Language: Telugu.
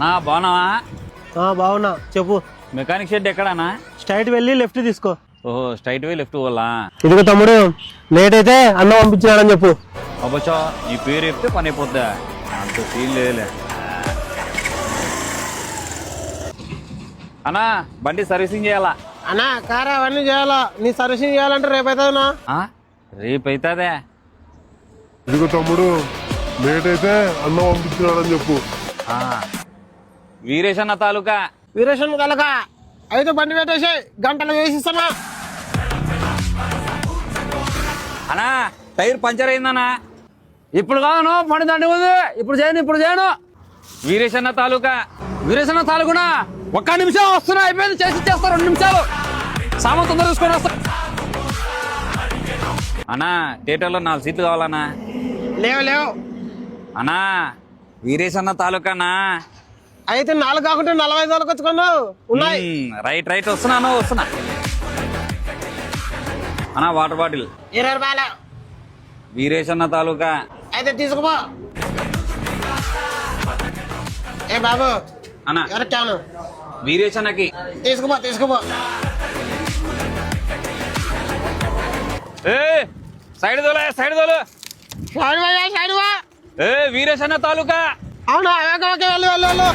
అన్నా బాగున్నావా? బాగున్నా చెప్పు. మెకానిక్ షెడ్ ఎక్కడానా? స్ట్రైట్ వెళ్ళి లెఫ్ట్ తీసుకో. ఓహో స్ట్రైట్ వే లెఫ్ట్ పోలా. ఇదిగో తమ్ముడు, లేట్ అయితే అన్నం పంపించాడని చెప్పు. అబ్బచ్చా నీ పేరు చెప్తే పని అయిపోద్దా? అంత సీన్ లేదులే అన్నా. బండి సర్వీసింగ్ చేయాలా అన్నా? కార్ అవన్నీ చేయాలా? నీ సర్వీసింగ్ చేయాలంటే రేపు అవుతుందా? రేపు అవుతుందే. ఇదిగో తమ్ముడు, లేట్ అయితే అన్నం పంపించినాడని చెప్పు. వీరేష్ అన్న తాలూకా. వీరేషన్ కలక అయితే బండి పెట్టేసి గంటలు వేసిస్తానా? అన్నా టైర్ పంచర్ అయిందన్నా. ఇప్పుడు కాదను, పని దండి ఉంది. ఇప్పుడు చేయను. వీరేష్ అన్న తాలూకా. వీరేశన్న తాలూకునా? ఒక్క నిమిషం వస్తున్నా, అయిపోయింది. చేస్తా 2 నిమిషాలు. సామాన్ తొందర తీసుకొని వస్తా. అన్నా థియేటర్లో 4 సీట్లు కావాలన్నా. లేవు అన్నా వీరేష్ అన్న తాలూకానా? అయితే 4 కాకుంటే 45 వరకు వచ్చుకున్నావు ఉన్నాయి. రైట్ వస్తున్నా. అన్నా వాటర్ బాటిల్ 20 రూపాయలు. వీరేష్ అన్న తాలూకా. అయితే తీసుకుపో. ఏ బాబు అన్నా ఎవరికాను? వీరేష్ అన్నకి. తీసుకుపో. ఏ సైడ్ తోలు. సైడ్ వా. ఏ వీరేష్ అన్న తాలూకా. అవునా? ఓకే వెళ్ళు.